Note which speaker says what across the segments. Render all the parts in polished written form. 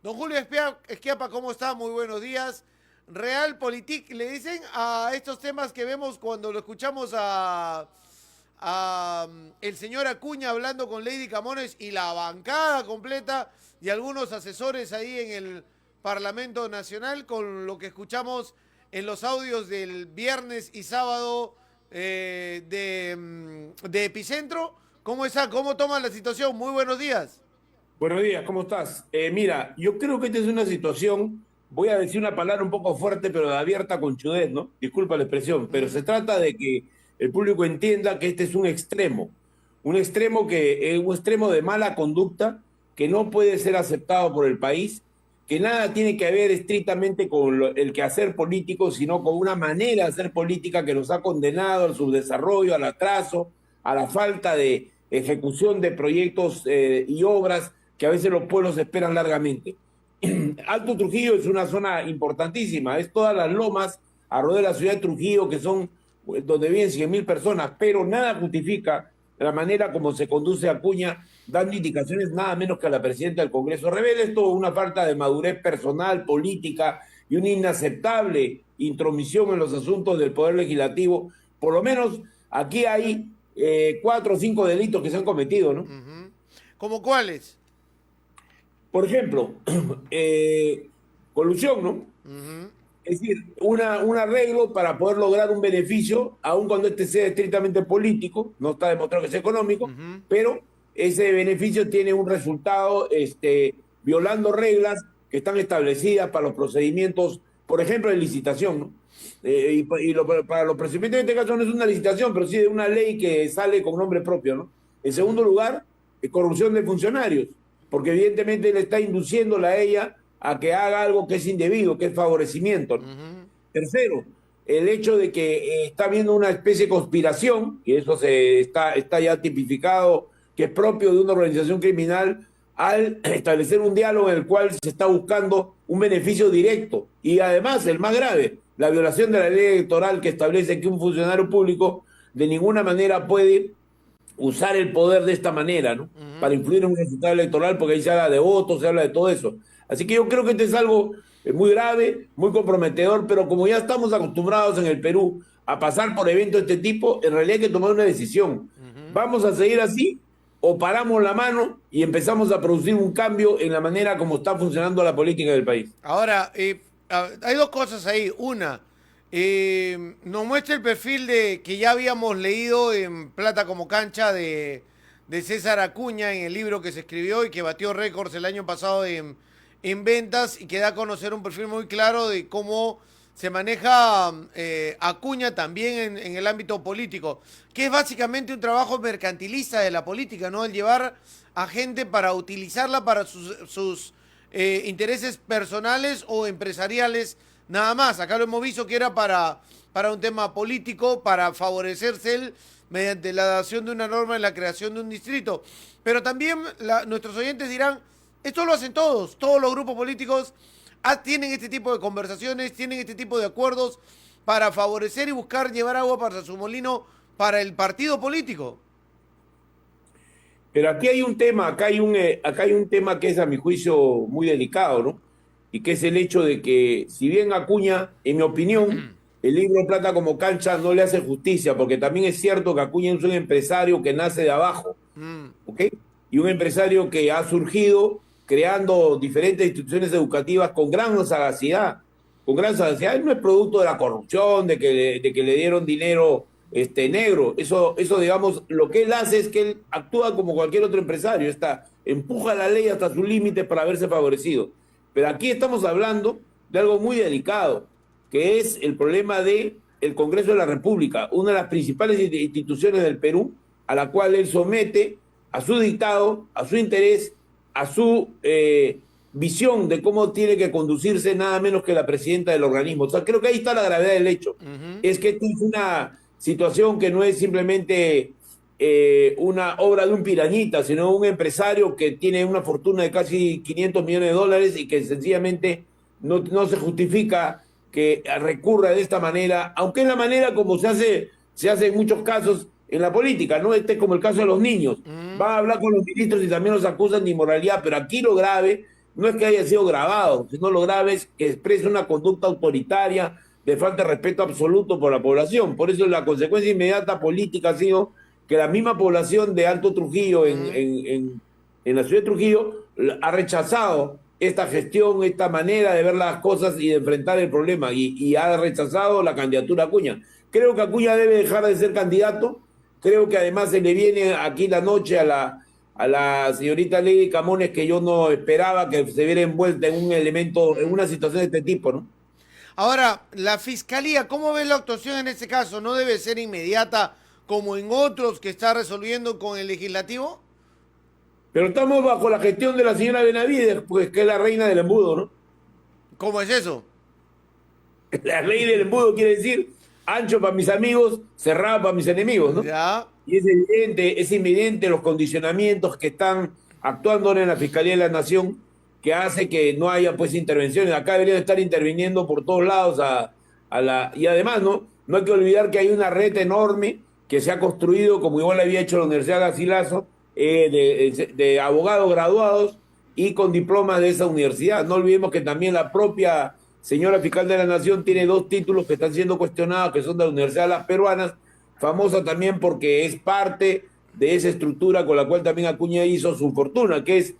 Speaker 1: Don Julio Esquiapa, ¿cómo está? Muy buenos días. Realpolitik, le dicen a estos temas que vemos cuando lo escuchamos a el señor Acuña hablando con Lady Camones y la bancada completa y algunos asesores ahí en el Parlamento Nacional con lo que escuchamos en los audios del viernes y sábado de Epicentro. ¿Cómo está? ¿Cómo toma la situación? Muy buenos días.
Speaker 2: Buenos días, ¿cómo estás? Mira, yo creo que esta es una situación, voy a decir una palabra un poco fuerte, pero de abierta conchudez, ¿no? Disculpa la expresión, pero se trata de que el público entienda que este es un extremo que es un extremo de mala conducta que no puede ser aceptado por el país, que nada tiene que ver estrictamente con el quehacer político, sino con una manera de hacer política que nos ha condenado al subdesarrollo, al atraso, a la falta de ejecución de proyectos y obras que a veces los pueblos esperan largamente. Alto Trujillo es una zona importantísima, es todas las lomas alrededor de la ciudad de Trujillo, que son donde viven 100.000 personas, pero nada justifica la manera como se conduce Acuña, dando indicaciones nada menos que a la presidenta del Congreso. Revela esto una falta de madurez personal, política y una inaceptable intromisión en los asuntos del Poder Legislativo. Por lo menos aquí hay 4 o 5 delitos que se han cometido, ¿no?
Speaker 1: ¿Cómo cuáles?
Speaker 2: Por ejemplo, colusión, ¿no? Es decir, un arreglo para poder lograr un beneficio, aun cuando este sea estrictamente político, no está demostrado que sea económico, pero ese beneficio tiene un resultado violando reglas que están establecidas para los procedimientos, por ejemplo, de licitación, ¿no? Para los procedimientos en este caso no es una licitación, pero sí de una ley que sale con nombre propio, ¿no? En segundo lugar, corrupción de funcionarios, porque evidentemente le está induciéndola a ella a que haga algo que es indebido, que es favorecimiento, ¿no? Tercero, el hecho de que está habiendo una especie de conspiración, y eso está ya tipificado, que es propio de una organización criminal, al establecer un diálogo en el cual se está buscando un beneficio directo. Y además, el más grave, la violación de la ley electoral que establece que un funcionario público de ninguna manera puede usar el poder de esta manera, ¿no? Para influir en un resultado electoral, porque ahí se habla de votos, se habla de todo eso. Así que yo creo que este es algo muy grave, muy comprometedor, pero como ya estamos acostumbrados en el Perú a pasar por eventos de este tipo, en realidad hay que tomar una decisión. ¿Vamos a seguir así o paramos la mano y empezamos a producir un cambio en la manera como está funcionando la política del país?
Speaker 1: Ahora, hay dos cosas ahí. Una, nos muestra el perfil de que ya habíamos leído en Plata como Cancha de César Acuña en el libro que se escribió y que batió récords el año pasado en ventas y que da a conocer un perfil muy claro de cómo se maneja Acuña también en el ámbito político, que es básicamente un trabajo mercantilista de la política, ¿no? El llevar a gente para utilizarla para sus intereses personales o empresariales nada más. Acá lo hemos visto que era para un tema político, para favorecerse él mediante la dación de una norma en la creación de un distrito. Pero también nuestros oyentes dirán, esto lo hacen todos los grupos políticos tienen este tipo de conversaciones, tienen este tipo de acuerdos para favorecer y buscar llevar agua para su molino para el partido político.
Speaker 2: Pero aquí hay un tema, acá hay un tema que es a mi juicio muy delicado, ¿no? Y que es el hecho de que, si bien Acuña, en mi opinión, el libro Plata como Cancha no le hace justicia, porque también es cierto que Acuña es un empresario que nace de abajo, ¿ok? Y un empresario que ha surgido creando diferentes instituciones educativas con gran sagacidad, con gran sagacidad. Él no es producto de la corrupción, de que le dieron dinero negro. Eso, digamos, lo que él hace es que él actúa como cualquier otro empresario, empuja la ley hasta sus límites para verse favorecido. Pero aquí estamos hablando de algo muy delicado, que es el problema del Congreso de la República, una de las principales instituciones del Perú, a la cual él somete a su dictado, a su interés, a su visión de cómo tiene que conducirse nada menos que la presidenta del organismo. O sea, creo que ahí está la gravedad del hecho. Es que esta es una situación que no es simplemente una obra de un pirañita, sino un empresario que tiene una fortuna de casi 500 millones de dólares y que sencillamente no se justifica que recurra de esta manera, aunque es la manera como se hace en muchos casos en la política, ¿no? Este es como el caso de los niños. Van a hablar con los ministros y también los acusan de inmoralidad, pero aquí lo grave no es que haya sido grabado, sino lo grave es que expresa una conducta autoritaria de falta de respeto absoluto por la población. Por eso la consecuencia inmediata política ha sido que la misma población de Alto Trujillo, en la ciudad de Trujillo, ha rechazado esta gestión, esta manera de ver las cosas y de enfrentar el problema, y ha rechazado la candidatura a Acuña. Creo que Acuña debe dejar de ser candidato. Creo que además se le viene aquí la noche a la señorita Lady Camones, que yo no esperaba que se viera envuelta en un elemento, en una situación de este tipo, ¿no?
Speaker 1: Ahora, la fiscalía, ¿cómo ve la actuación en este caso? ¿No debe ser inmediata como en otros que está resolviendo con el legislativo?
Speaker 2: Pero estamos bajo la gestión de la señora Benavides, pues, que es la reina del embudo, ¿no?
Speaker 1: ¿Cómo es eso?
Speaker 2: La ley del embudo quiere decir ancho para mis amigos, cerrado para mis enemigos, ¿no?
Speaker 1: Ya.
Speaker 2: Y es evidente los condicionamientos que están actuando en la Fiscalía de la Nación, que hace que no haya pues intervenciones. Acá deberían estar interviniendo por todos lados y además, no hay que olvidar que hay una red enorme que se ha construido, como igual había hecho la Universidad Garcilaso, de abogados graduados y con diplomas de esa universidad. No olvidemos que también la propia señora fiscal de la Nación tiene 2 títulos que están siendo cuestionados, que son de la Universidad de las Peruanas, famosa también porque es parte de esa estructura con la cual también Acuña hizo su fortuna, que es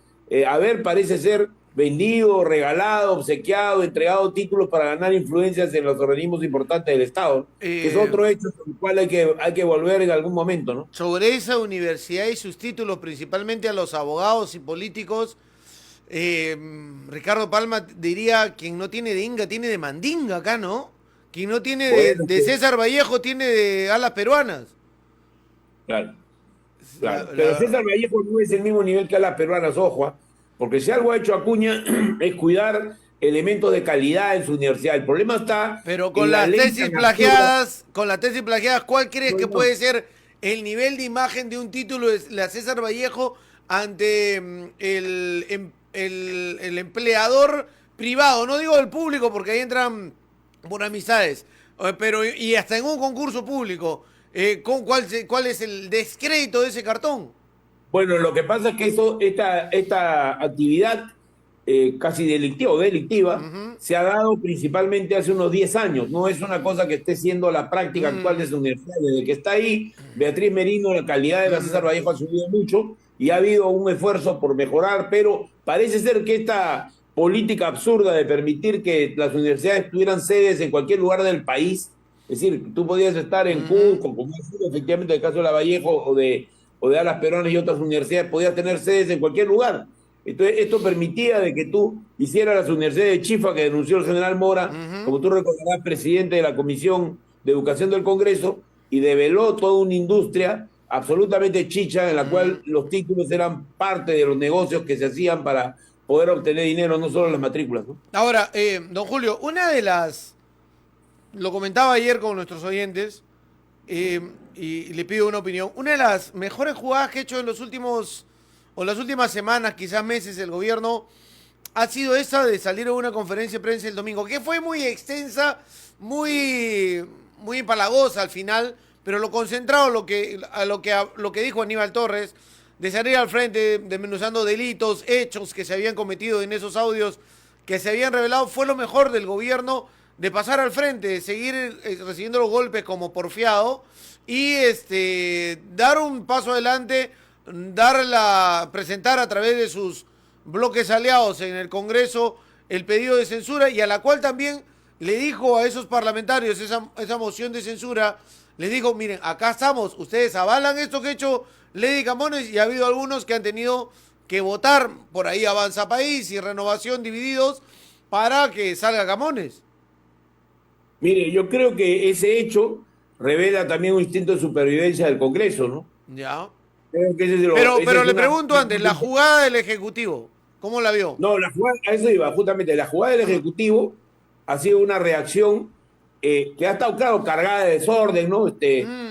Speaker 2: parece ser vendido, regalado, obsequiado, entregado títulos para ganar influencias en los organismos importantes del Estado, que es otro hecho sobre el cual hay que volver en algún momento, ¿no?
Speaker 1: Sobre esa universidad y sus títulos, principalmente a los abogados y políticos, Ricardo Palma diría, quien no tiene de Inga tiene de Mandinga acá, ¿no? Quien no tiene de César Vallejo tiene de alas peruanas.
Speaker 2: Claro. Claro. Pero César Vallejo no es el mismo nivel que alas peruanas, ojo, porque si algo ha hecho Acuña es cuidar elementos de calidad en su universidad. El problema está...
Speaker 1: Pero con las tesis plagiadas, ¿cuál crees que puede ser el nivel de imagen de un título de la César Vallejo ante el empleador privado? No digo del público, porque ahí entran por amistades, pero y hasta en un concurso público. ¿Cuál es el descrédito de ese cartón?
Speaker 2: Bueno, lo que pasa es que esta actividad casi delictiva se ha dado principalmente hace unos 10 años. No es una cosa que esté siendo la práctica actual de esa universidad. Desde que está ahí, Beatriz Merino, la calidad de la César Vallejo ha subido mucho y ha habido un esfuerzo por mejorar, pero parece ser que esta política absurda de permitir que las universidades tuvieran sedes en cualquier lugar del país, es decir, tú podías estar en Cusco, como ha sido efectivamente el caso de la Vallejo o de Alas Peruanas y otras universidades, podías tener sedes en cualquier lugar. Entonces, esto permitía de que tú hicieras las universidades de Chifa, que denunció el general Mora, como tú recordarás, presidente de la Comisión de Educación del Congreso, y develó toda una industria absolutamente chicha, en la cual los títulos eran parte de los negocios que se hacían para poder obtener dinero, no solo las matrículas, ¿no?
Speaker 1: Ahora, don Julio, lo comentaba ayer con nuestros oyentes, y le pido una opinión. Una de las mejores jugadas que ha hecho en las últimas semanas, quizás meses, el gobierno, ha sido esa de salir a una conferencia de prensa el domingo, que fue muy extensa, muy empalagosa al final, pero lo concentrado lo que dijo Aníbal Torres, de salir al frente desmenuzando delitos, hechos que se habían cometido en esos audios que se habían revelado, fue lo mejor del gobierno, de pasar al frente, de seguir recibiendo los golpes como porfiado y dar un paso adelante, presentar a través de sus bloques aliados en el Congreso el pedido de censura, y a la cual también le dijo a esos parlamentarios esa moción de censura, les dijo, miren, acá estamos, ustedes avalan esto que ha hecho Lady Camones, y ha habido algunos que han tenido que votar, por ahí Avanza País y Renovación divididos, para que salga Camones.
Speaker 2: Mire, yo creo que ese hecho revela también un instinto de supervivencia del Congreso, ¿no?
Speaker 1: Ya.
Speaker 2: Creo que
Speaker 1: pero le pregunto antes, la jugada del Ejecutivo, ¿cómo la vio?
Speaker 2: No, a eso iba, justamente, la jugada del Ejecutivo ha sido una reacción que ha estado, claro, cargada de desorden, ¿no?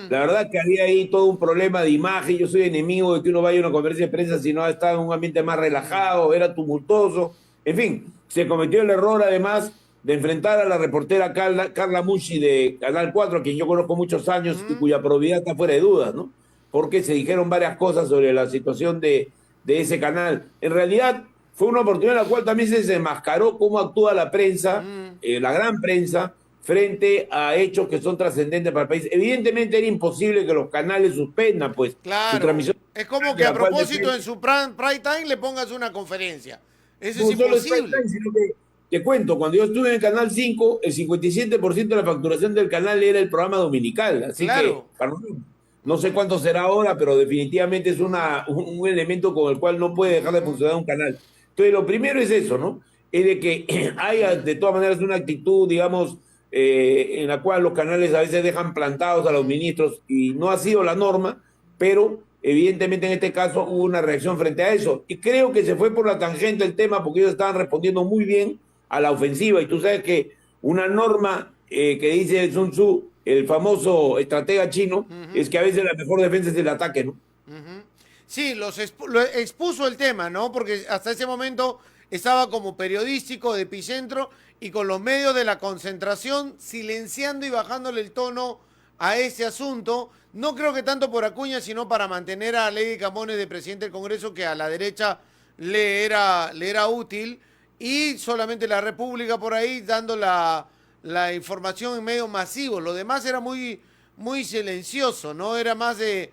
Speaker 2: La verdad que había ahí todo un problema de imagen. Yo soy enemigo de que uno vaya a una conferencia de prensa si no está en un ambiente más relajado, era tumultuoso. En fin, se cometió el error, además, de enfrentar a la reportera Carla Mucci de Canal 4, a quien yo conozco muchos años y cuya probidad está fuera de dudas, ¿no? Porque se dijeron varias cosas sobre la situación de ese canal. En realidad, fue una oportunidad en la cual también se desenmascaró cómo actúa la prensa, la gran prensa, frente a hechos que son trascendentes para el país. Evidentemente era imposible que los canales suspendan pues su
Speaker 1: Claro,
Speaker 2: transmisión.
Speaker 1: es como que
Speaker 2: De
Speaker 1: a
Speaker 2: la cual
Speaker 1: propósito
Speaker 2: depende,
Speaker 1: en su prime time le pongas una conferencia. Eso es
Speaker 2: no solo es prime
Speaker 1: imposible.
Speaker 2: time, sino que te cuento, cuando yo estuve en el Canal 5, el 57% de la facturación del canal era el programa dominical. Así que,
Speaker 1: Claro.
Speaker 2: no sé cuánto será ahora, pero definitivamente es un elemento con el cual no puede dejar de funcionar un canal. Entonces, lo primero es eso, ¿no? Es de que haya de todas maneras una actitud, digamos, en la cual los canales a veces dejan plantados a los ministros y no ha sido la norma, pero evidentemente en este caso hubo una reacción frente a eso. Y creo que se fue por la tangente el tema porque ellos estaban respondiendo muy bien a la ofensiva. Y tú sabes que una norma que dice Sun Tzu, el famoso estratega chino, es que a veces la mejor defensa es el ataque, ¿no?
Speaker 1: Sí, lo expuso el tema, ¿no? Porque hasta ese momento estaba como periodístico de Epicentro y con los medios de la concentración silenciando y bajándole el tono a ese asunto. No creo que tanto por Acuña, sino para mantener a Lady Camones de presidente del Congreso, que a la derecha le era útil, y solamente la República por ahí dando la información en medios masivos. Lo demás era muy silencioso, ¿no? Era más de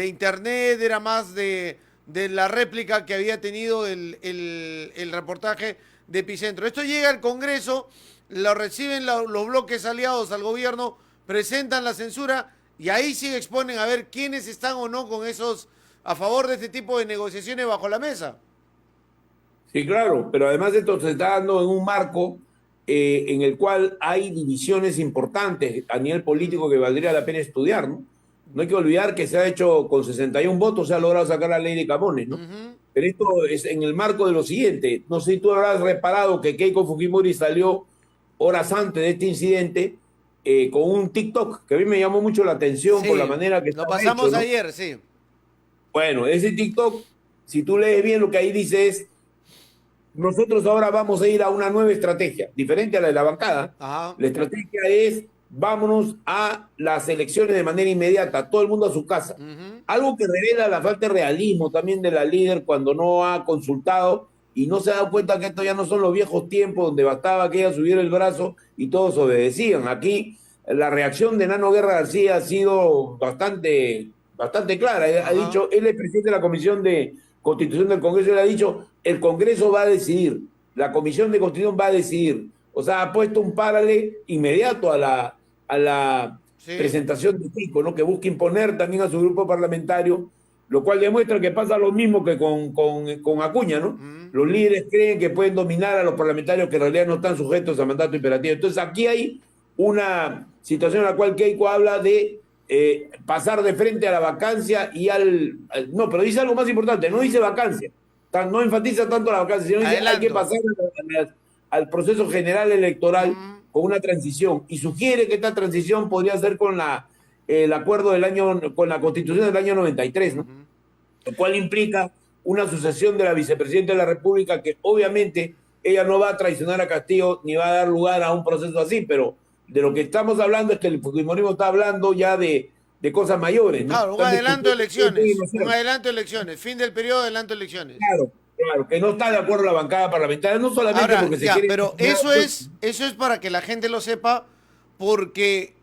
Speaker 1: internet, era más de la réplica que había tenido el reportaje de Epicentro. Esto llega al Congreso, lo reciben los bloques aliados al gobierno, presentan la censura y ahí sí exponen a ver quiénes están o no con esos a favor de este tipo de negociaciones bajo la mesa.
Speaker 2: Sí, claro, pero además esto se está dando en un marco en el cual hay divisiones importantes a nivel político que valdría la pena estudiar, ¿no? No hay que olvidar que se ha hecho con 61 votos, se ha logrado sacar la ley de Camones, ¿no? Pero esto es en el marco de lo siguiente. No sé si tú habrás reparado que Keiko Fujimori salió horas antes de este incidente con un TikTok que a mí me llamó mucho la atención por la
Speaker 1: Sí,
Speaker 2: manera que
Speaker 1: lo
Speaker 2: estaba hecho,
Speaker 1: pasamos
Speaker 2: ¿no?
Speaker 1: ayer, sí.
Speaker 2: Bueno, ese TikTok, si tú lees bien lo que ahí dice es, nosotros ahora vamos a ir a una nueva estrategia, diferente a la de la bancada.
Speaker 1: Ajá.
Speaker 2: La estrategia es, vámonos a las elecciones de manera inmediata, todo el mundo a su casa. Algo que revela la falta de realismo también de la líder cuando no ha consultado y no se ha dado cuenta que estos ya no son los viejos tiempos donde bastaba que ella subiera el brazo y todos obedecían. Aquí la reacción de Nano Guerra García ha sido bastante clara. Ha
Speaker 1: Ajá.
Speaker 2: dicho, él es presidente de la Comisión de Constitución del Congreso, él ha dicho, el Congreso va a decidir, la Comisión de Constitución va a decidir. O sea, ha puesto un párale inmediato a la
Speaker 1: Sí.
Speaker 2: presentación de Pico, ¿no? Que busca imponer también a su grupo parlamentario, lo cual demuestra que pasa lo mismo que con Acuña, ¿no? Los líderes creen que pueden dominar a los parlamentarios que en realidad no están sujetos a mandato imperativo. Entonces aquí hay una situación en la cual Keiko habla de pasar de frente a la vacancia y no, pero dice algo más importante, no dice vacancia, no enfatiza tanto la vacancia, sino dice hay que
Speaker 1: Adelanto.
Speaker 2: pasar al proceso general electoral con una transición y sugiere que esta transición podría ser con el acuerdo del año, con la constitución del año 93, ¿no? Lo cual implica una sucesión de la vicepresidenta de la República que obviamente ella no va a traicionar a Castillo ni va a dar lugar a un proceso así, pero de lo que estamos hablando es que el fujimorismo está hablando ya de cosas mayores, ¿no?
Speaker 1: Claro, un
Speaker 2: Están
Speaker 1: adelanto de
Speaker 2: discutiendo qué pueden
Speaker 1: elecciones. Un
Speaker 2: hacer.
Speaker 1: adelanto de elecciones. Fin del periodo, adelanto de elecciones.
Speaker 2: Claro, claro, que no está de acuerdo la bancada parlamentaria, no solamente
Speaker 1: Ahora,
Speaker 2: porque se
Speaker 1: ya,
Speaker 2: quiere...
Speaker 1: pero eso es para que la gente lo sepa, porque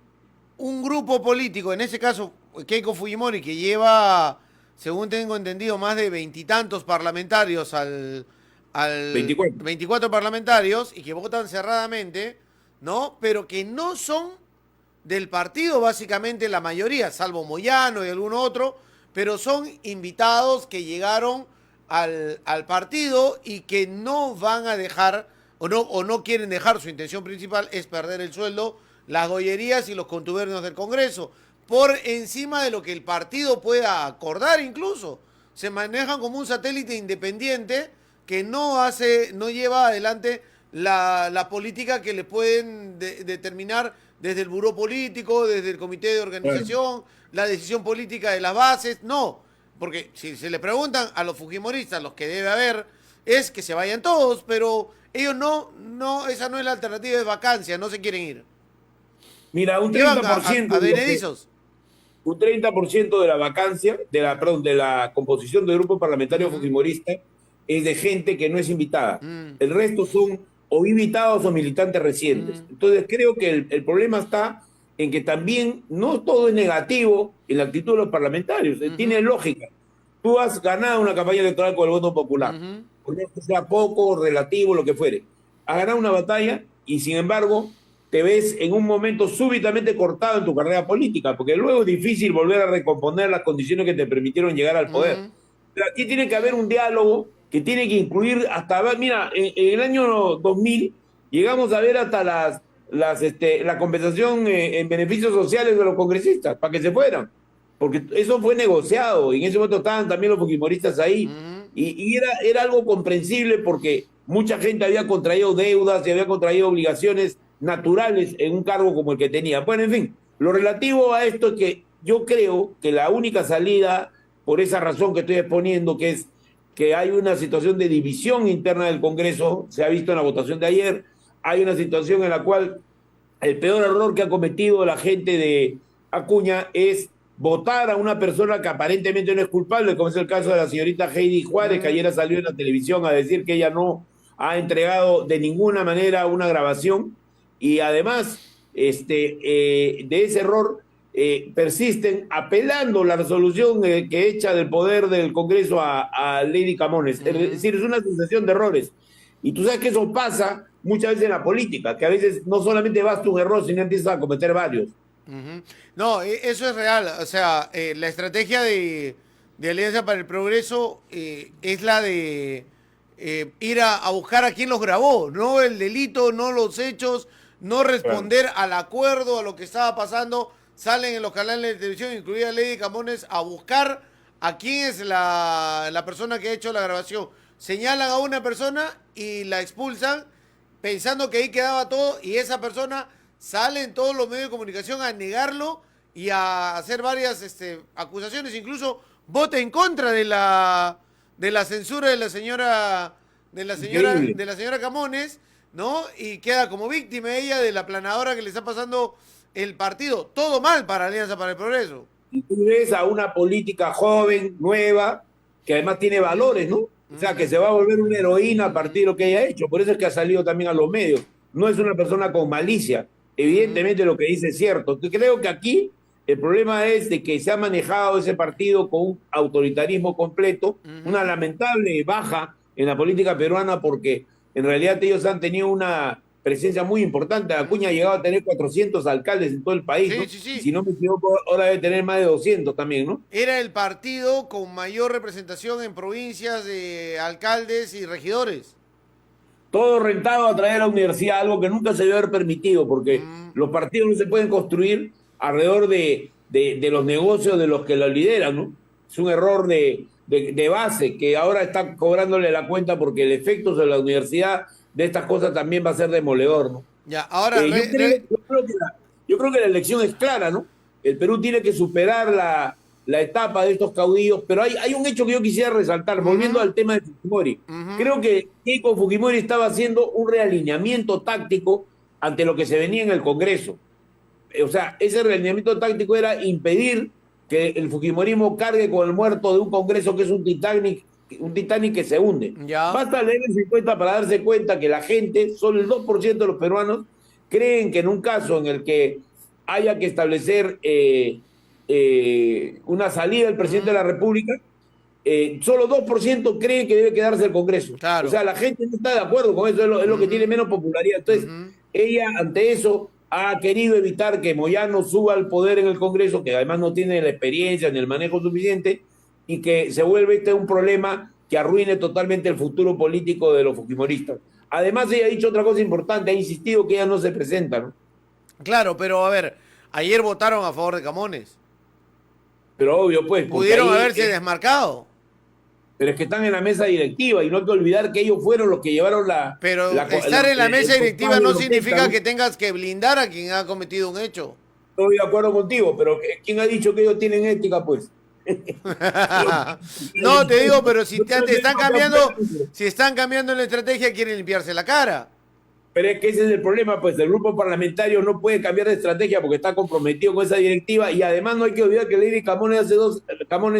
Speaker 1: un grupo político, en ese caso Keiko Fujimori, que lleva, según tengo entendido, más de veintitantos parlamentarios al
Speaker 2: 24.
Speaker 1: 24 parlamentarios y que votan cerradamente, ¿no? Pero que no son del partido, básicamente la mayoría, salvo Moyano y algún otro, pero son invitados que llegaron al partido y que no van a dejar o no quieren dejar, su intención principal es perder el sueldo, las gollerías y los contubernios del Congreso, por encima de lo que el partido pueda acordar incluso. Se manejan como un satélite independiente que no lleva adelante la política que le pueden determinar desde el buró político, desde el comité de
Speaker 2: Bueno,
Speaker 1: organización, la decisión política de las bases, no. Porque si se le preguntan a los fujimoristas, los que debe haber, es que se vayan todos, pero ellos esa no es la alternativa, de vacancia, no se quieren ir.
Speaker 2: mira,
Speaker 1: Llevan a Benedizos.
Speaker 2: un 30% de la vacancia, perdón, de la composición del grupo parlamentario fujimorista es de gente que no es invitada. El resto son o invitados o militantes recientes. Entonces creo que el problema está en que también no todo es negativo en la actitud de los parlamentarios. Tiene lógica. Tú has ganado una campaña electoral con el voto popular, por más que sea poco, relativo, lo que fuere. Has ganado una batalla y sin embargo te ves en un momento súbitamente cortado en tu carrera política, porque luego es difícil volver a recomponer las condiciones que te permitieron llegar al poder. Pero aquí tiene que haber un diálogo que tiene que incluir hasta, mira, en el año 2000 llegamos a ver hasta la compensación en beneficios sociales de los congresistas, para que se fueran, porque eso fue negociado, y en ese momento estaban también los fujimoristas ahí, y era algo comprensible porque mucha gente había contraído deudas y había contraído obligaciones naturales en un cargo como el que tenía. Bueno, en fin, lo relativo a esto es que yo creo que la única salida, por esa razón que estoy exponiendo, que es que hay una situación de división interna del Congreso, se ha visto en la votación de ayer, hay una situación en la cual el peor error que ha cometido la gente de Acuña es votar a una persona que aparentemente no es culpable, como es el caso de la señorita Heidi Juárez, que ayer salió en la televisión a decir que ella no ha entregado de ninguna manera una grabación, y además de ese error persisten apelando la resolución que echa del poder del Congreso a Lady Camones. Es decir, es una sucesión de errores. Y tú sabes que eso pasa muchas veces en la política, que a veces no solamente basta un error, sino empiezas a cometer varios.
Speaker 1: No, eso es real. O sea, la estrategia de Alianza para el Progreso es la de ir a buscar a quien los grabó, no el delito, no los hechos, no responder al acuerdo, a lo que estaba pasando. Salen en los canales de televisión, incluida Lady Camones, a buscar a quién es la persona que ha hecho la grabación. Señalan a una persona y la expulsan pensando que ahí quedaba todo, y esa persona sale en todos los medios de comunicación a negarlo y a hacer varias acusaciones, incluso vota en contra de la censura de la señora Camones, ¿no? Y queda como víctima ella de la planadora que le está pasando el partido. Todo mal para Alianza para el Progreso.
Speaker 2: Y tú ves a una política joven, nueva, que además tiene valores, ¿no? O sea, que se va a volver una heroína a partir de lo que ella ha hecho. Por eso es que ha salido también a los medios. No es una persona con malicia. Evidentemente lo que dice es cierto. Yo creo que aquí el problema es de que se ha manejado ese partido con un autoritarismo completo, una lamentable baja en la política peruana, porque en realidad ellos han tenido una presencia muy importante. Acuña ha llegado a tener 400 alcaldes en todo el país, ¿no?
Speaker 1: Sí.
Speaker 2: Si no me equivoco, ahora debe tener más de 200 también, ¿no?
Speaker 1: Era el partido con mayor representación en provincias de alcaldes y regidores.
Speaker 2: Todo rentado a traer a la universidad, algo que nunca se debe haber permitido, porque los partidos no se pueden construir alrededor de los negocios de los que los lideran, ¿no? Es un error de base que ahora está cobrándole la cuenta, porque el efecto sobre la universidad de estas cosas también va a ser demoledor, ¿no?
Speaker 1: Ya, ahora...
Speaker 2: yo creo que la elección es clara, ¿no? El Perú tiene que superar la etapa de estos caudillos, pero hay un hecho que yo quisiera resaltar, volviendo al tema de Fujimori. Creo que Keiko Fujimori estaba haciendo un realineamiento táctico ante lo que se venía en el Congreso. O sea, ese realineamiento táctico era impedir que el fujimorismo cargue con el muerto de un Congreso que es un Titanic que se hunde.
Speaker 1: Ya.
Speaker 2: Basta leer ese cuenta para darse cuenta que la gente, solo el 2% de los peruanos, creen que en un caso en el que haya que establecer una salida del presidente de la República, solo 2% cree que debe quedarse el Congreso.
Speaker 1: Claro.
Speaker 2: O sea, la gente no está de acuerdo con eso, es lo que tiene menos popularidad. Entonces, ella ante eso ha querido evitar que Moyano suba al poder en el Congreso, que además no tiene la experiencia ni el manejo suficiente, y que se vuelve un problema que arruine totalmente el futuro político de los fujimoristas. Además, ella ha dicho otra cosa importante, ha insistido que ella no se presenta, ¿no?
Speaker 1: Claro, pero a ver, ayer votaron a favor de Camones.
Speaker 2: Pero obvio, pues...
Speaker 1: Pudieron haberse desmarcado.
Speaker 2: Pero es que están en la mesa directiva y no hay que olvidar que ellos fueron los que llevaron
Speaker 1: Pero estar en la mesa directiva no significa que tengas que blindar a quien ha cometido un hecho.
Speaker 2: Estoy de acuerdo contigo, pero ¿quién ha dicho que ellos tienen ética, pues?
Speaker 1: No, te digo, pero si están cambiando la estrategia, quieren limpiarse la cara.
Speaker 2: Pero es que ese es el problema, pues el grupo parlamentario no puede cambiar de estrategia porque está comprometido con esa directiva, y además no hay que olvidar que Lady Camones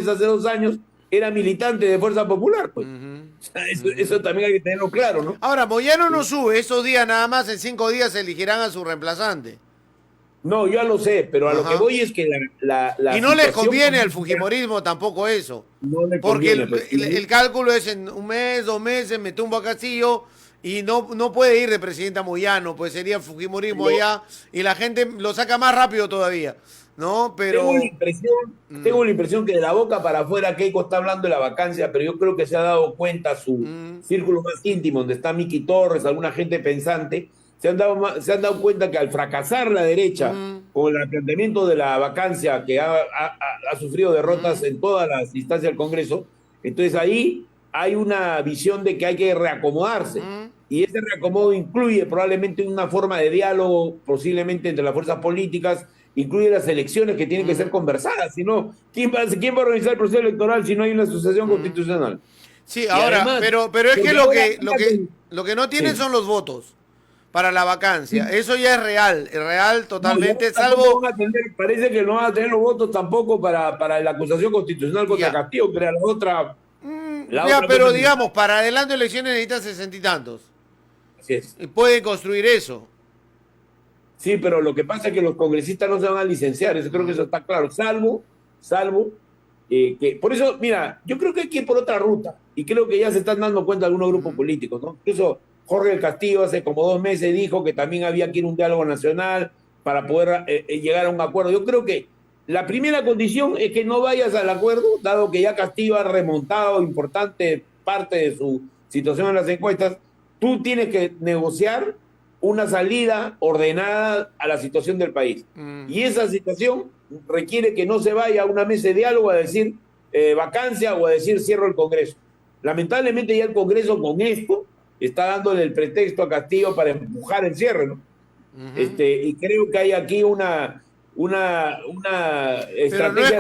Speaker 2: hace 2 años era militante de Fuerza Popular, pues. O sea, eso también hay que tenerlo claro, ¿no?
Speaker 1: Ahora, Moyano no sube, esos días nada más, en 5 días elegirán a su reemplazante.
Speaker 2: No, yo ya lo sé, pero a lo que voy es que la
Speaker 1: y no les conviene al
Speaker 2: política
Speaker 1: Fujimorismo tampoco eso.
Speaker 2: no le
Speaker 1: Porque
Speaker 2: conviene, pues.
Speaker 1: el cálculo es en 1 mes, 2 meses, me tumbo a Castillo y no puede ir de presidente a Moyano, pues sería el Fujimorismo allá y la gente lo saca más rápido todavía, ¿no? Pero...
Speaker 2: Tengo la impresión que de la boca para afuera Keiko está hablando de la vacancia, pero yo creo que se ha dado cuenta su círculo más íntimo, donde está Miki Torres, alguna gente pensante, se han dado cuenta que al fracasar la derecha con el planteamiento de la vacancia, que ha sufrido derrotas en todas las instancias del Congreso, entonces ahí hay una visión de que hay que reacomodarse. Y ese reacomodo incluye probablemente una forma de diálogo, posiblemente entre las fuerzas políticas, incluye las elecciones que tienen que ser conversadas. Si no, ¿quién va a organizar el proceso electoral si no hay una asociación constitucional?
Speaker 1: Sí, ahora, además, pero es que lo que no tienen son los votos para la vacancia. Eso ya es real totalmente, salvo...
Speaker 2: Parece que no van a tener los votos tampoco para la acusación constitucional contra Castillo, pero la otra...
Speaker 1: pero digamos, para adelanto de elecciones necesitan 60 y tantos.
Speaker 2: Así es.
Speaker 1: Y pueden construir eso.
Speaker 2: Sí, pero lo que pasa es que los congresistas no se van a licenciar, eso creo que eso está claro, salvo que, por eso, mira, yo creo que hay que ir por otra ruta, y creo que ya se están dando cuenta algunos grupos políticos, ¿no? Incluso Jorge del Castillo hace como 2 meses dijo que también había que ir a un diálogo nacional para poder llegar a un acuerdo. Yo creo que la primera condición es que no vayas al acuerdo, dado que ya Castillo ha remontado importante parte de su situación en las encuestas, tú tienes que negociar una salida ordenada a la situación del país. Y esa situación requiere que no se vaya a una mesa de diálogo a decir vacancia o a decir cierro el Congreso. Lamentablemente ya el Congreso con esto está dándole el pretexto a Castillo para empujar el cierre, ¿no? Y creo que hay aquí una estrategia...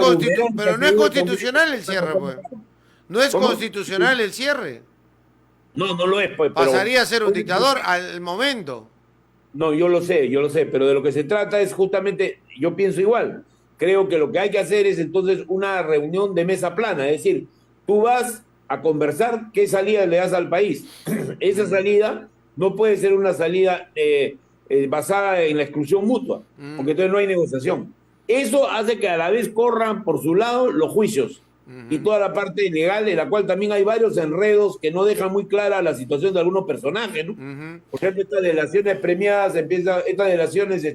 Speaker 1: Pero no es constitucional el cierre, pues. No es constitucional el cierre.
Speaker 2: No lo es, pues.
Speaker 1: Pasaría a ser un dictador al momento.
Speaker 2: No, yo lo sé, pero de lo que se trata es justamente, yo pienso igual. Creo que lo que hay que hacer es entonces una reunión de mesa plana, es decir, tú vas a conversar qué salida le das al país. Esa salida no puede ser una salida basada en la exclusión mutua, porque entonces no hay negociación. Eso hace que a la vez corran por su lado los juicios y toda la parte legal, en la cual también hay varios enredos que no dejan muy clara la situación de algunos personajes, ¿no? Por ejemplo, estas delaciones premiadas, estas delaciones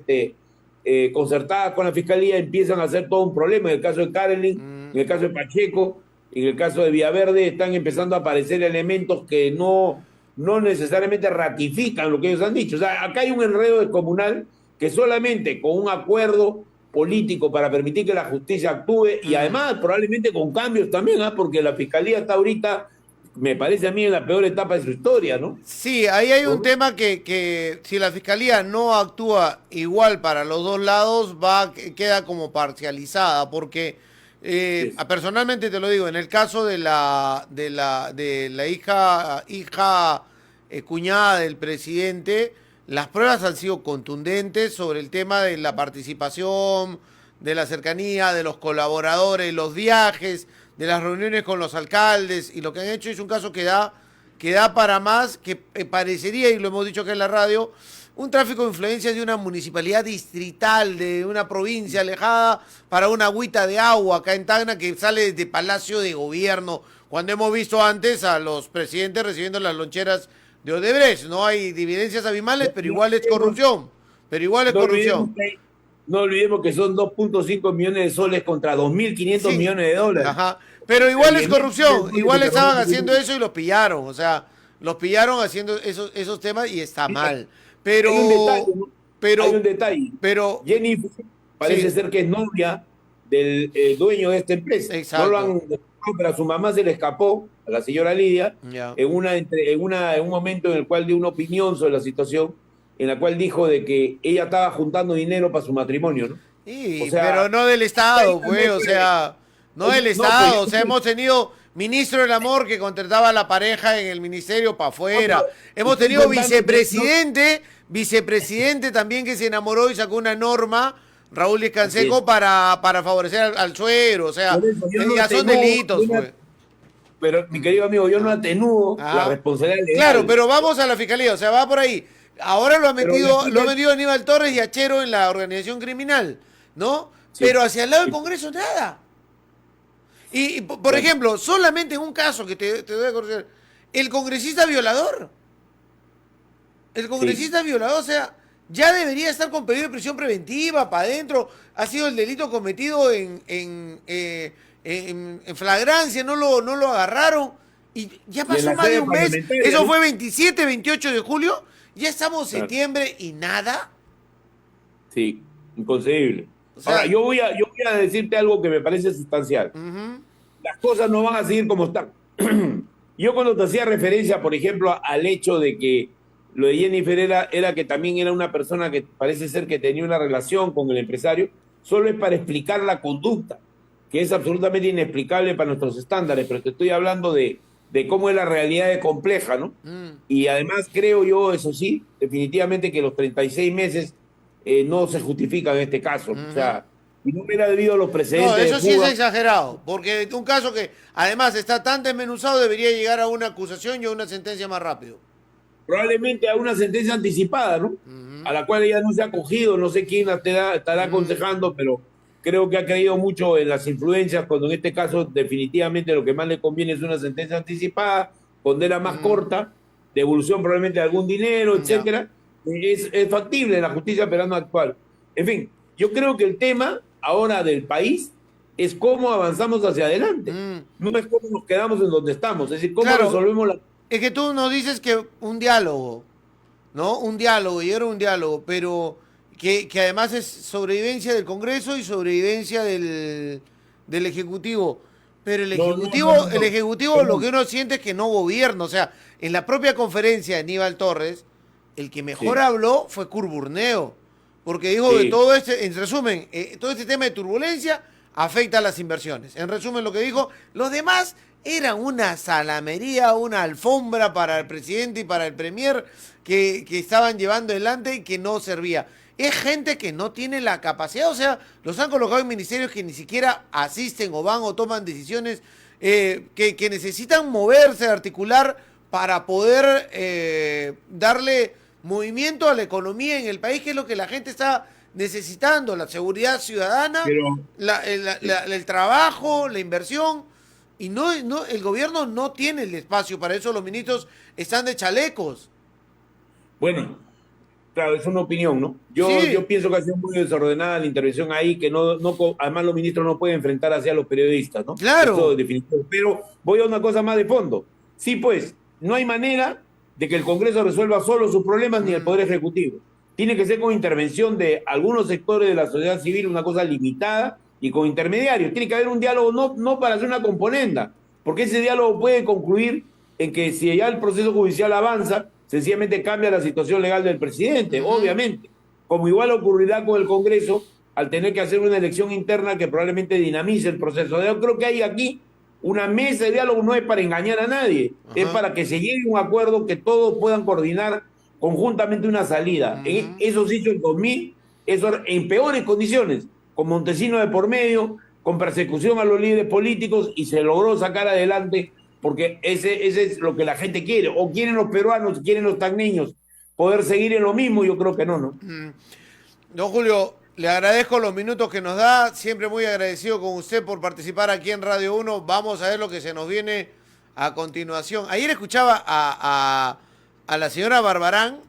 Speaker 2: concertadas con la Fiscalía empiezan a ser todo un problema. En el caso de Karelin, en el caso de Pacheco, en el caso de Villaverde, están empezando a aparecer elementos que no necesariamente ratifican lo que ellos han dicho. O sea, acá hay un enredo descomunal que solamente con un acuerdo político para permitir que la justicia actúe y además probablemente con cambios también, porque la Fiscalía está ahorita, me parece a mí, en la peor etapa de su historia, ¿no?
Speaker 1: Sí, ahí hay un tema que si la Fiscalía no actúa igual para los dos lados, queda como parcializada, porque personalmente te lo digo, en el caso de la hija cuñada del presidente, las pruebas han sido contundentes sobre el tema de la participación, de la cercanía, de los colaboradores, los viajes, de las reuniones con los alcaldes, y lo que han hecho es un caso que da para más, que parecería, y lo hemos dicho acá en la radio, un tráfico de influencias de una municipalidad distrital, de una provincia alejada, para una agüita de agua acá en Tacna que sale desde Palacio de Gobierno, cuando hemos visto antes a los presidentes recibiendo las loncheras de Odebrecht. No hay dividencias abismales, pero igual es corrupción.
Speaker 2: No olvidemos que son 2.5 millones de soles contra 2.500 millones de dólares.
Speaker 1: Ajá. Pero igual es corrupción. Igual estaban haciendo eso y los pillaron. O sea, los pillaron haciendo esos temas y está mal. Pero
Speaker 2: hay un detalle.
Speaker 1: Pero
Speaker 2: Jenny parece ser que es novia del dueño de esta empresa.
Speaker 1: Exacto.
Speaker 2: No lo han, pero a su mamá se le escapó, a la señora Lidia, en un momento en el cual dio una opinión sobre la situación, en la cual dijo de que ella estaba juntando dinero para su matrimonio, ¿no?
Speaker 1: Sí, o sea, pero no del Estado, pues, o sea, no del Estado, o sea, hemos tenido ministro del amor que contrataba a la pareja en el ministerio para afuera, hemos tenido vicepresidente también que se enamoró y sacó una norma, Raúl Canseco, para favorecer al suegro, o sea, ya son delitos, pues.
Speaker 2: pero mi querido amigo, yo no atenúo la responsabilidad legal.
Speaker 1: Claro, pero vamos a la fiscalía, o sea, va por ahí. Ahora lo ha metido Aníbal Torres y Achero en la organización criminal, ¿no? Sí, pero hacia el lado del Congreso nada. Y por ejemplo, solamente en un caso que te voy a conocer, el congresista violador. El congresista violador, o sea, ya debería estar con pedido de prisión preventiva para adentro. Ha sido el delito cometido en flagrancia, no lo agarraron. Y ya pasó más de un mes. Eso fue 27, 28 de julio. Ya estamos en septiembre y nada.
Speaker 2: Sí, inconcebible. O sea, ahora, yo voy a decirte algo que me parece sustancial. Las cosas no van a seguir como están. Yo cuando te hacía referencia, por ejemplo, al hecho de que lo de Jennifer era que también era una persona que parece ser que tenía una relación con el empresario, solo es para explicar la conducta, que es absolutamente inexplicable para nuestros estándares, pero te estoy hablando de cómo es la realidad de compleja, ¿no? Y además creo yo, eso sí, definitivamente que los 36 meses no se justifican en este caso. O sea, si no hubiera debido a los precedentes.
Speaker 1: No, eso sí es exagerado, porque un caso que además está tan desmenuzado debería llegar a una acusación y a una sentencia más rápido.
Speaker 2: Probablemente a una sentencia anticipada, ¿no? A la cual ella no se ha acogido, no sé quién la estará aconsejando, pero creo que ha creído mucho en las influencias, cuando en este caso definitivamente lo que más le conviene es una sentencia anticipada, condena más corta, devolución probablemente de algún dinero, etcétera. Es factible en la justicia peruana actual. En fin, yo creo que el tema ahora del país es cómo avanzamos hacia adelante. No es cómo nos quedamos en donde estamos, es decir, cómo resolvemos la...
Speaker 1: Es que tú nos dices que un diálogo, ¿no? Un diálogo, y era un diálogo, pero que además es sobrevivencia del Congreso y sobrevivencia del Ejecutivo. Pero el Ejecutivo lo que uno siente es que no gobierna. O sea, en la propia conferencia de Aníbal Torres, el que mejor habló fue Kurt Burneo, porque dijo que todo en resumen, todo este tema de turbulencia afecta a las inversiones. En resumen, lo que dijo, los demás eran una salamería, una alfombra para el presidente y para el premier que estaban llevando adelante y que no servía. Es gente que no tiene la capacidad, o sea, los han colocado en ministerios que ni siquiera asisten o van o toman decisiones que necesitan moverse, articular para poder darle movimiento a la economía en el país, que es lo que la gente está necesitando, la seguridad ciudadana, el trabajo, la inversión. Y no, el gobierno no tiene el espacio para eso, los ministros están de chalecos.
Speaker 2: Bueno, claro, es una opinión, ¿no? Yo pienso que ha sido muy desordenada la intervención ahí, que además los ministros no pueden enfrentar hacia los periodistas, ¿no?
Speaker 1: Claro.
Speaker 2: Eso es definitivo. Pero voy a una cosa más de fondo. Sí, pues, no hay manera de que el Congreso resuelva solo sus problemas ni el Poder Ejecutivo. Tiene que ser con intervención de algunos sectores de la sociedad civil, una cosa limitada, y con intermediarios. Tiene que haber un diálogo no para hacer una componenda, porque ese diálogo puede concluir en que si ya el proceso judicial avanza, sencillamente cambia la situación legal del presidente, obviamente. Como igual ocurrirá con el Congreso al tener que hacer una elección interna que probablemente dinamice el proceso. Yo creo que hay aquí una mesa de diálogo, no es para engañar a nadie, es para que se llegue a un acuerdo, que todos puedan coordinar conjuntamente una salida. Eso se hizo en 2000, eso en peores condiciones, con Montesinos de por medio, con persecución a los líderes políticos, y se logró sacar adelante, porque ese es lo que la gente quiere, o quieren los peruanos, quieren los tagneños, poder seguir en lo mismo. Yo creo que no.
Speaker 1: Don Julio, le agradezco los minutos que nos da, siempre muy agradecido con usted por participar aquí en Radio 1, vamos a ver lo que se nos viene a continuación. Ayer escuchaba a la señora Barbarán,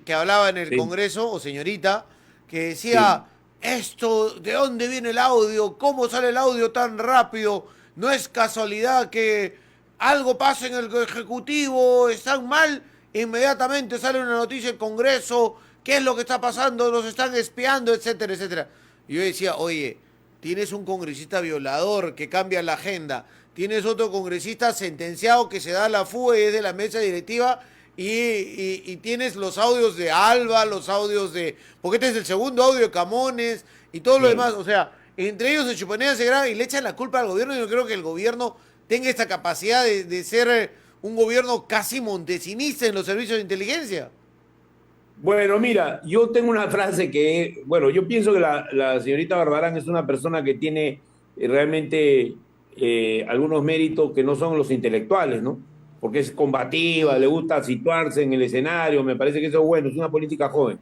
Speaker 1: que hablaba en el Congreso, o señorita, que decía... Esto, ¿de dónde viene el audio? ¿Cómo sale el audio tan rápido? No es casualidad que algo pasa en el Ejecutivo, están mal, inmediatamente sale una noticia del Congreso, ¿qué es lo que está pasando? Nos están espiando, etcétera, etcétera. Y yo decía, oye, tienes un congresista violador que cambia la agenda, tienes otro congresista sentenciado que se da la fuga y es de la mesa directiva. Y tienes los audios de Alba, los audios de... Porque este es el segundo audio de Camones y todo lo demás. O sea, entre ellos se chuponean, se graban y le echan la culpa al gobierno. Y yo creo que el gobierno tenga esta capacidad de ser un gobierno casi montesinista en los servicios de inteligencia.
Speaker 2: Bueno, mira, yo tengo una frase que... Bueno, yo pienso que la señorita Barbarán es una persona que tiene realmente algunos méritos que no son los intelectuales, ¿no? Porque es combativa, le gusta situarse en el escenario, me parece que eso es bueno, es una política joven.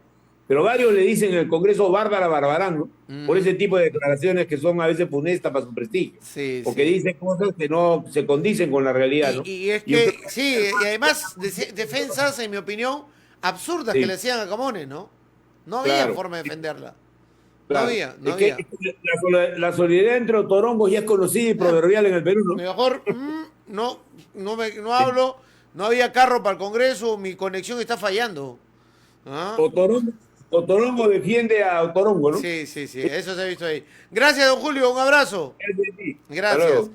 Speaker 2: Pero varios le dicen en el Congreso Bárbara Barbarán, ¿no? Por ese tipo de declaraciones que son a veces funestas para su prestigio.
Speaker 1: Sí,
Speaker 2: Porque
Speaker 1: sí.
Speaker 2: dice cosas que no se condicen con la realidad, ¿no?
Speaker 1: Y es
Speaker 2: Y yo creo
Speaker 1: que, sí, y además defensas, en mi opinión, absurdas que le
Speaker 2: sí,
Speaker 1: hacían a Camones, ¿no? No había
Speaker 2: claro.
Speaker 1: forma de defenderla. No
Speaker 2: Claro,
Speaker 1: había, no
Speaker 2: es que
Speaker 1: había.
Speaker 2: la solidaridad entre otorongos ya es conocida y proverbial en el Perú, ¿no?
Speaker 1: Mejor no hablo, no había carro para el Congreso, mi conexión está fallando. ¿Ah?
Speaker 2: Otorongo, Otorongo defiende a Otorongo, ¿no?
Speaker 1: Sí, sí, sí, eso se ha visto ahí. Gracias, don Julio, un abrazo.
Speaker 2: Hasta luego.
Speaker 1: Gracias.